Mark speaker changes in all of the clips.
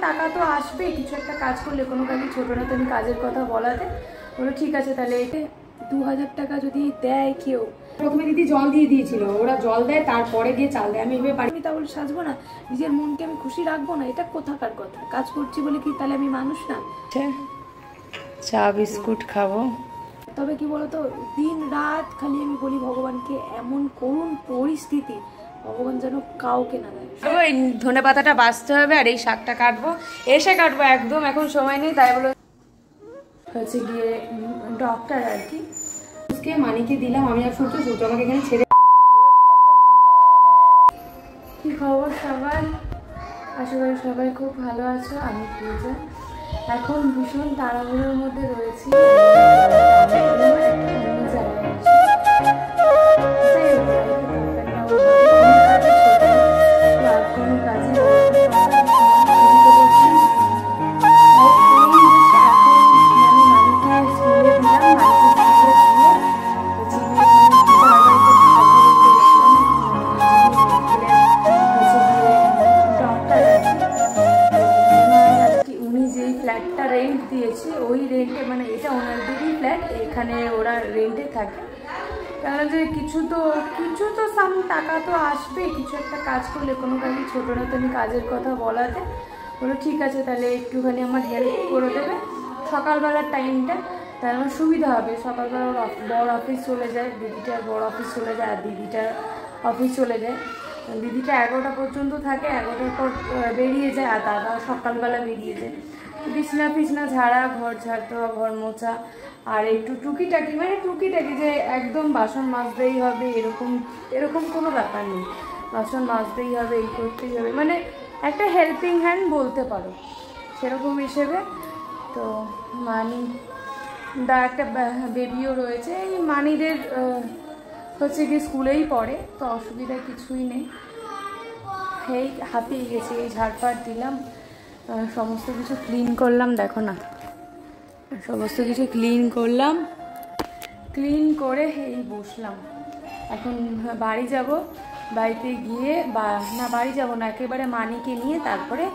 Speaker 1: টাকা তো আসবে কিছু একটা কাজ করলে, কোনো কাজই ছোটো না। তুমি কাজের কথা বলাতে বলো ঠিক আছে তাহলে এতে 2000 টাকা যদি দেয় কেউ। প্রথমে দিদি জল দিয়ে দিয়েছিল, ওরা জল দেয় তারপরে গিয়ে চাল দেয়। আমি এভাবে পারি তাহলে সাজবো না, নিজের মনকে আমি খুশি রাখবো না? এটা কোথাকার কথা? কাজ করছি বলে কি তাহলে আমি মানুষ না?
Speaker 2: চা বিস্কুট খাবো।
Speaker 1: তবে কি বলতো, দিন রাত খালি আমি বলি ভগবানকে, এমন করুণ পরিস্থিতি ভগবান যেন কাউকে না দেয়।
Speaker 2: এই ধনে পাতাটা বাছতে হবে আর এই শাকটা কাটবো, এসে কাটবো, একদম এখন সময় নেই। তাই বলো
Speaker 1: হচ্ছে গিয়ে ডক্টর আর কি, মানিকে দিলাম আমি আর সূর্য, সূর্য আমাকে এখানে ছেড়ে। কি খবর সবার? আশা করি সবাই খুব ভালো আছো। আমি পূজা, এখন ভীষণ তাড়াহুড়োর মধ্যে রয়েছি। ওই রেন্টে, মানে এটা ওনাদেরই ফ্ল্যাট, এখানে ওরা রেন্টে থাকে। কারণ যে কিছু তো সাম টাকা তো আসবে কিছু একটা কাজ করলে, কোনো কাজই ছোটো না। তুমি কাজের কথা বলাতে বলো ঠিক আছে তাহলে একটুখানি আমার হেল্প করে দেবে সকালবেলার টাইমটা, তাহলে আমার সুবিধা হবে। সকালবেলা ওর বড় অফিস চলে যায়, দিদিটার বড় অফিস চলে যায়, আর দিদিটার অফিস চলে যায়। দিদিটা 11টা পর্যন্ত থাকে, 11টার পর বেরিয়ে যায়, আর দাদা সকালবেলা বেরিয়ে যায়। বিছনা ফিছনা ঝাড়া, ঘর ঝাড়তে, ঘর মোছা, আর একটু টুকিটাকি, মানে টুকিটাকি যে একদম বাসন মাজতেই হবে এরকম কোনো ব্যাপার নেই। বাসন মাজতেই হবে, এই করতেই হবে, মানে একটা হেল্পিং হ্যান্ড বলতে পারো সেরকম হিসেবে। তো দা একটা বেবিও রয়েছে, এই মানিদের হচ্ছে কি স্কুলেই পড়ে, তো অসুবিধা কিছুই নেই। এই হাঁপিয়ে গেছি, এই ঝাড়ফাড় দিলাম, সমস্ত কিছু ক্লিন করলাম, দেখো না সমস্ত কিছু ক্লিন করলাম, ক্লিন করে এই বসলাম। এখন বাড়ি যাব, বাড়িতে গিয়ে বাড়ি যাব না, একেবারে মানিকে নিয়ে তারপরে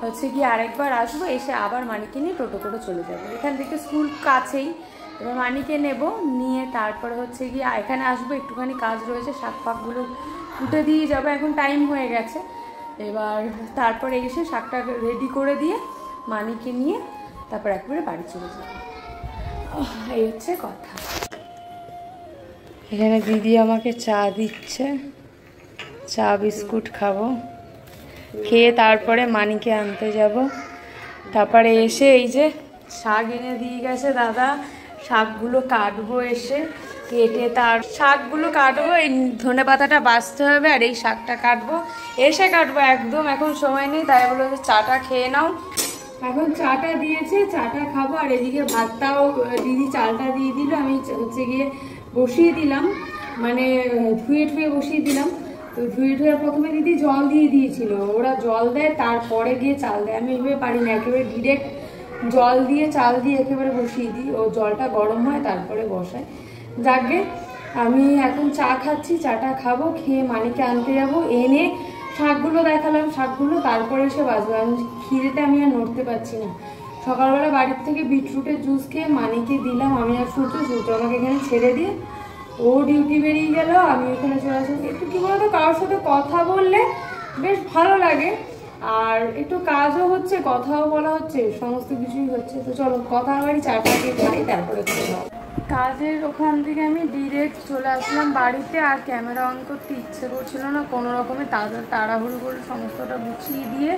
Speaker 1: হচ্ছে গিয়ে আরেকবার আসবো, এসে আবার মানিকে নিয়ে টোটো করে চলে যাবো। এখান থেকে স্কুল কাছেই, এবার মানিকে নেব, নিয়ে তারপরে হচ্ছে গিয়ে এখানে আসবো, একটুখানি কাজ রয়েছে, শাক ফাকগুলো উঠে দিয়ে যাবো, এখন টাইম হয়ে গেছে। এবার তারপরে এসে শাকটা রেডি করে দিয়ে মানিকে নিয়ে তারপর একবারে বাড়ি চলে যাবো, এই হচ্ছে কথা।
Speaker 2: এখানে দিদি আমাকে চা দিচ্ছে, চা বিস্কুট খাবো, খেয়ে তারপরে মানিকে আনতে যাব। তারপরে এসে এই যে শাক এনে দিয়ে গেছে দাদা, শাকগুলো কাটবো, এসে কেটে তার শাকগুলো কাটবো, এই ধনে পাতাটা বাছতে হবে আর এই শাকটা কাটবো, এসে কাটবো, একদম এখন সময় নেই। তাই বলো যে চাটা খেয়ে নাও।
Speaker 1: এখন চাটা দিয়েছে, চাটা খাবো, আর এদিকে ভাতটাও দিদি চালটা দিয়ে দিল, আমি হচ্ছে গিয়ে বসিয়ে দিলাম, মানে ধুয়ে বসিয়ে দিলাম। তো ধুয়ে প্রথমে দিদি জল দিয়ে দিয়েছিল, ওরা জল দেয় তারপরে গিয়ে চাল দেয়। আমি এভাবে পারি না, একেবারে ডিরেক্ট জল দিয়ে চাল দিয়ে একেবারে বসিয়ে দিই, ও জলটা গরম হয় তারপরে বসায়। যাকে আমি এখন চা খাচ্ছি, চাটা খাবো, খেয়ে মানিকে আনতে যাবো, এনে শাকগুলো দেখালাম, শাকগুলো তারপরে এসে বাজবে। আমি খিদেতে আমি আর নড়তে পারছি না। সকালবেলা বাড়ির থেকে বিটরুটের জুস খেয়ে মানিকে দিলাম, আমি আর সূর্য আমাকে এখানে ছেড়ে দিয়ে ও ডিউটি বেরিয়ে গেল, আমি এখানে চলে আসলাম। একটু কি বলতো, কারোর সাথে কথা বললে বেশ ভালো লাগে, আর একটু কাজও হচ্ছে, কথাও বলা হচ্ছে, সমস্ত কিছুই হচ্ছে। তো চলো কথা বাড়ি, চাটা দিয়ে খাই, তারপরে কাজের ওখান থেকে আমি ডিরেক্ট চলে আসলাম বাড়িতে। আর ক্যামেরা অন করতে ইচ্ছে করছিল না, কোনো রকমে তাড়াহুড়ো করে সমস্তটা গুছিয়ে দিয়ে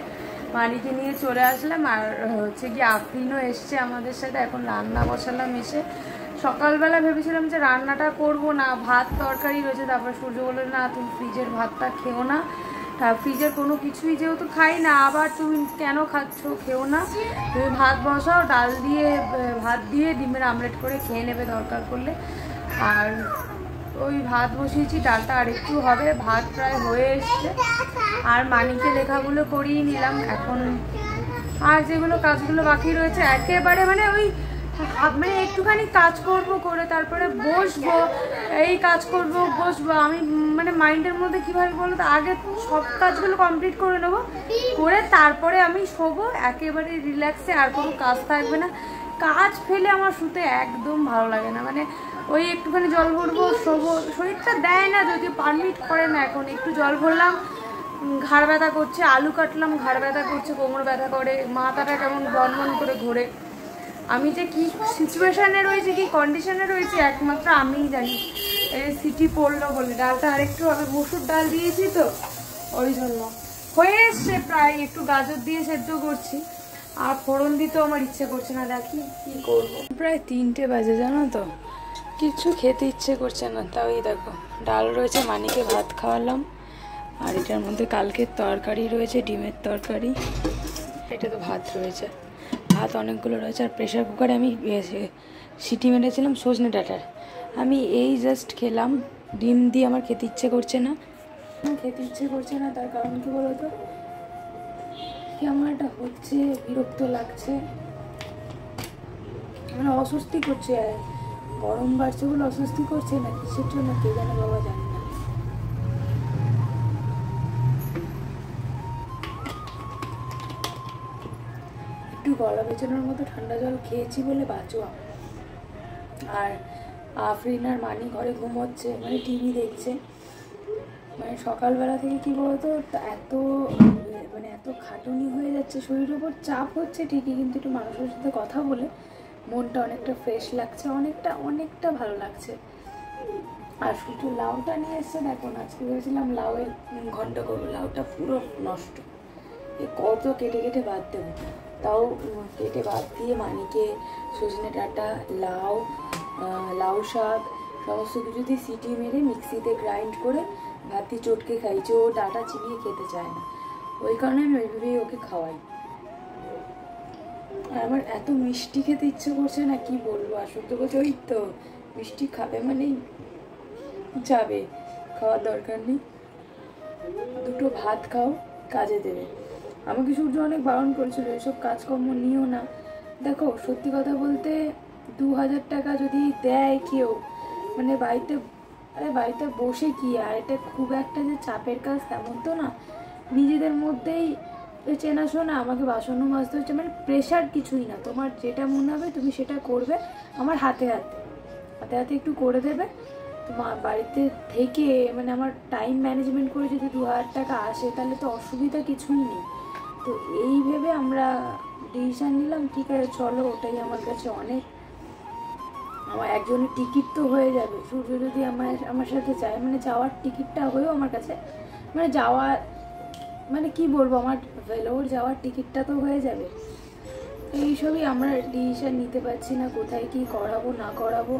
Speaker 1: মানিকে নিয়ে চলে আসলাম। আর হচ্ছে কি আফরিনও এসছে আমাদের সাথে, এখন রান্না বসালাম। এসে সকালবেলা ভেবেছিলাম যে রান্নাটা করব না, ভাত তরকারি রয়েছে, তারপর সূর্য বললো না তুমি ফ্রিজের ভাতটা খেও না, ফ্রিজের কোনো কিছুই যেহেতু খাই না, আবার তুমি কেন খাচ্ছ, খেও না, তুমি ভাত বসাও, ডাল দিয়ে ভাত দিয়ে ডিমের আমলেট করে খেয়ে নেবে দরকার পড়লে। আর ওই ভাত বসিয়েছি, ডালটা আর একটু হবে, ভাত প্রায় হয়ে এসছে। আর মানিকে লেখাগুলো করিয়ে নিলাম এখন, আর যেগুলো কাজগুলো বাকি রয়েছে একেবারে মানে ওই
Speaker 2: মানে একটুখানি কাজ করব, করে তারপরে বসবো, এই কাজ করব বসবো। আমি মানে মাইন্ডের মধ্যে কীভাবে বলো তো, আগে সব কাজগুলো কমপ্লিট করে নেবো, করে তারপরে আমি শোবো একেবারে রিল্যাক্সে, আর কোনো কাজ থাকবে না। কাজ ফেলে আমার শুতে একদম ভালো লাগে না, মানে ওই একটুখানি জল ভরবো, শোবো, শরীরটা দেয় না, যদিও পারমিট করে না। এখন একটু জল ভরলাম, ঘাড় ব্যথা করছে, আলু কাটলাম, ঘাড় ব্যথা করছে, কোমর ব্যথা করে, মাথাটা কেমন বনবন করে ঘোরে। আমি যে কি সিচুয়েশানে রয়েছি, কি কন্ডিশনে রয়েছি একমাত্র আমিই জানি। এই সিটি পড়লো বলে, ডালটা আরেকটু হবে, মসুর ডাল দিয়েছি তো ওই জন্য হয়ে এসছে প্রায়। একটু গাজর দিয়ে সেদ্ধ করছি, আর ফোড়ন দিতেও আমার ইচ্ছে করছে না, দেখি কি করবো। প্রায় 3টে বাজে জানো তো, কিছু খেতে ইচ্ছে করছে না। তাও এই দেখো ডাল রয়েছে, মানিকে ভাত খাওয়ালাম, আর এটার মধ্যে কালকের তরকারি রয়েছে, ডিমের তরকারি। এটা তো ভাত রয়েছে, ভাত অনেকগুলো রয়েছে। আর প্রেশার কুকারে আমি সিটি মেরেছিলাম সজনে ডাঁটার, আমি এই জাস্ট খেলাম। ডিম দিয়ে আমার খেতে ইচ্ছে করছে না, তার কারণ কি বলো তো, কি আমার এটা হচ্ছে, বিরক্ত লাগছে, মানে অস্বস্তি করছে। গরম বাড়ছে বলে অস্বস্তি করছে না, কিসের জন্য কে জানে বাবা, জানি না। একটু গলা বেচানোর মতো ঠান্ডা জল খেয়েছি বলে বাঁচো। আর আফরিন আর মানি ঘরে ঘুমোচ্ছে, মানে টিভি দেখছে। মানে সকালবেলা থেকে কি বলতো, এত খাটুনি হয়ে যাচ্ছে, শরীরের উপর চাপ হচ্ছে ঠিকই, কিন্তু একটু মানুষের সাথে কথা বলে মনটা অনেকটা ফ্রেশ লাগছে, অনেকটা ভালো লাগছে। আর শুধু লাউটা নিয়ে এসছে, দেখো না, আজকে ভেবেছিলাম লাউয়ের ঘন্ট করবো, লাউটা পুরো নষ্ট, কত কেটে বাদ দেবো। তাও কেটে বাদ দিয়ে মানিকে সজনে ডাঁটা, লাউ শাক সমস্ত কিছু দিয়ে সিটি মেরে মিক্সিতে গ্রাইন্ড করে ভাতি চটকে খাইছে। ও ডাঁটা চিবিয়ে খেতে চায় না, ওই কারণে আমি ওইভাবেই ওকে খাওয়াই। আর আমার এত মিষ্টি খেতে ইচ্ছে করছে না, কি বলবো। আর সত্যি কথা, ওই তো মিষ্টি খাবে মানেই যাবে, খাওয়ার দরকার নেই, দুটো ভাত খাও, কাজে দেবে। আমাকে সূর্য অনেক বারণ করেছিল এসব কাজকর্ম নিও না। দেখো সত্যি কথা বলতে, 2000 টাকা যদি দেয় কেউ, মানে বাড়িতে বসে কি, আর এটা খুব একটা যে চাপের কাজ তেমন তো না, নিজেদের মধ্যেই চেনাশোনা। আমাকে বাসনও মাজতে হচ্ছে, মানে প্রেশার কিছুই না, তোমার যেটা মনে হবে তুমি সেটা করবে, আমার হাতে হাতে একটু করে দেবে। তোমার বাড়িতে থেকে মানে আমার টাইম ম্যানেজমেন্ট করে যদি 2000 টাকা আসে, তাহলে তো অসুবিধা কিছুই নেই। তো এই ভেবে আমরা ডিসিশন নিলাম, ঠিক আছে চলো, ওটাই আমার কাছে অনেক। আমার একজনের টিকিট তো হয়ে যাবে, সূর্য যদি আমার সাথে যায়, মানে যাওয়ার টিকিটটা হয়েও আমার কাছে, মানে যাওয়ার, মানে কি বলবো, আমার ভেলোর যাওয়ার টিকিটটা তো হয়ে যাবে। এইসবই আমরা ডিসিশন নিতে পারছি না, কোথায় কি করাবো না করাবো।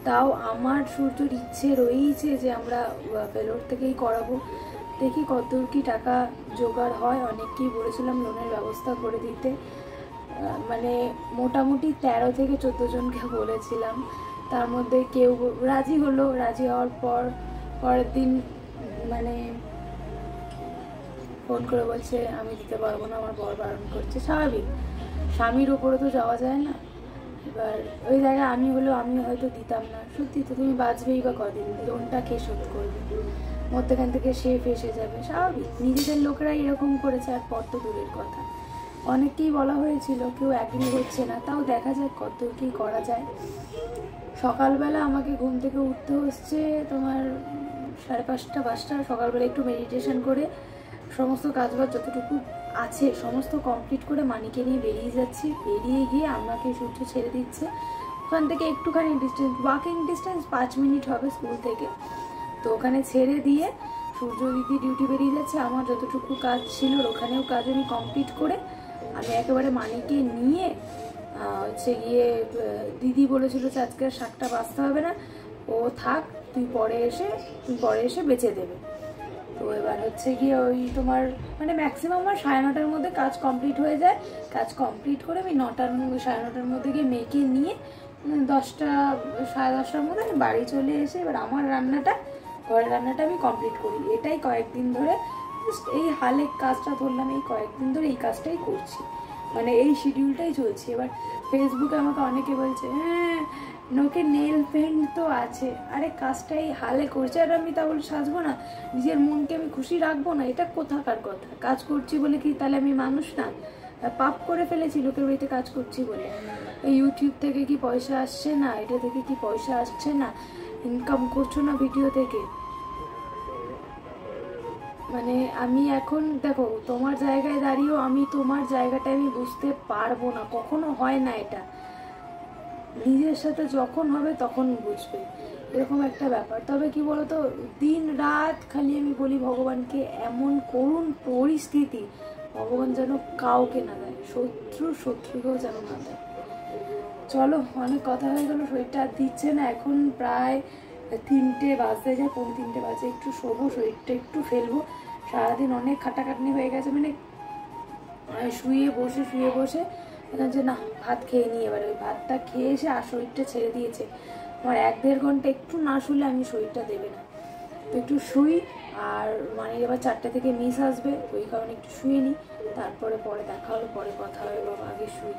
Speaker 2: তাও আমার সূর্যর ইচ্ছে রয়েছে যে আমরা ভেলোর থেকেই করাবো। দেখি কতদূর কি টাকা জোগাড় হয়। অনেককেই বলেছিলাম লোনের ব্যবস্থা করে দিতে, মানে মোটামুটি 13 থেকে 14 জনকে বলেছিলাম, তার মধ্যে কেউ রাজি হলো। রাজি হওয়ার পরের দিন মানে ফোন করে বলছে আমি দিতে পারবো না, আমার বর বারণ করছে। স্বাভাবিক, স্বামীর ওপরে তো যাওয়া যায় না। এবার ওই জায়গায় আমি হয়তো দিতাম না। সত্যি তো, তুমি বাঁচবেই বা কদিন, লোনটা কে শোধ করবে, মধ্যখান থেকে সে ফেসে যাবে। স্বাভাবিক, নিজেদের লোকেরাই এরকম করেছে, আর পর তো দূরের কথা। অনেককেই বলা হয়েছিল, কেউ অ্যাগ্রি হচ্ছে না। তাও দেখা যাক কত কী করা যায়। সকালবেলা আমাকে ঘুম থেকে উঠতে হচ্ছে তোমার 5:30 সকালবেলা একটু মেডিটেশন করে সমস্ত কাজবাজ যতটুকু আছে সমস্ত কমপ্লিট করে মানিকে নিয়ে বেরিয়ে যাচ্ছি। বেরিয়ে গিয়ে আমাকে সূর্য ছেড়ে দিচ্ছে, ওখান থেকে একটুখানি ডিস্টেন্স, ওয়াকিং ডিস্টেন্স 5 মিনিট হবে স্কুল থেকে। তো ওখানে ছেড়ে দিয়ে সূর্য দিদি ডিউটি বেরিয়ে যাচ্ছে, আমার যতটুকু কাজ ছিল ওখানেও কাজ আমি কমপ্লিট করে আমি একেবারে মানিকে নিয়ে হচ্ছে গিয়ে, দিদি বলেছিল যে আজকে শাকটা বাঁচতে হবে না, ও থাক, তুই পরে এসে বেঁচে দেবে। তো এবার হচ্ছে গিয়ে ওই তোমার মানে ম্যাক্সিমাম আমার 9:30-র মধ্যে কাজ কমপ্লিট হয়ে যায়। কাজ কমপ্লিট করে আমি 9:30-র মধ্যে গিয়ে মেয়েকে নিয়ে 10টা-10:30-র মধ্যে আমি বাড়ি চলে এসে এবার আমার ঘরের রান্নাটা আমি কমপ্লিট করি। এটাই কয়েকদিন ধরে এই হালে কাজটা ধরলাম, এই কয়েকদিন ধরে এই কাজটাই করছি।
Speaker 1: মানে এই শিডিউলটাই চলছে। এবার ফেসবুকে আমাকে অনেকে বলছে হ্যাঁ নোকে নেল পেন্ট তো আছে, আরে কাজটাই হালে করছে আর আমি তা বলে সাজবো না, নিজের মনকে আমি খুশি রাখবো না, এটা কোথাকার কথা? কাজ করছি বলে কি তাহলে আমি মানুষ না? পাপ করে ফেলেছি লোকের বাড়িতে কাজ করছি বলে? এই ইউটিউব থেকে কি পয়সা আসছে না? এটা থেকে কি পয়সা আসছে না? ইনকাম করছো না ভিডিও থেকে? মানে আমি এখন দেখো তোমার জায়গায় দাঁড়িয়েও আমি তোমার জায়গাটা আমি বুঝতে পারবো না, কখনো হয় না এটা। নিজের সাথে যখন হবে তখন বুঝবে, এরকম একটা ব্যাপার। তবে কি বলতো, দিন রাত খালি আমি বলি ভগবানকে, এমন করুণ পরিস্থিতি ভগবান যেন কাউকে না দেয়, শত্রুকেও যেন না দেয়। চলো অনেক কথা হয়ে গেলো, শরীরটা আর দিচ্ছে না। এখন প্রায় 3টে বাজতে যায়, 3:45 বাজে, একটু শোবো, শরীরটা একটু ফেলবো। সারাদিন অনেক খাটাখাটনি হয়ে গেছে, মানে শুয়ে বসে যে না ভাত খেয়ে নিই। এবার ওই ভাতটা খেয়ে এসে আর শরীরটা ছেড়ে দিয়েছে আমার। 1-1.5 ঘন্টা একটু না শুলে আমি শরীরটা দেবে না, তো একটু শুই। আর মানে এবার 4টে থেকে মিস আসবে, ওই কারণে একটু শুয়ে নিই, তারপরে দেখা হলো, পরে কথা হবে বাবা, আগে শুই।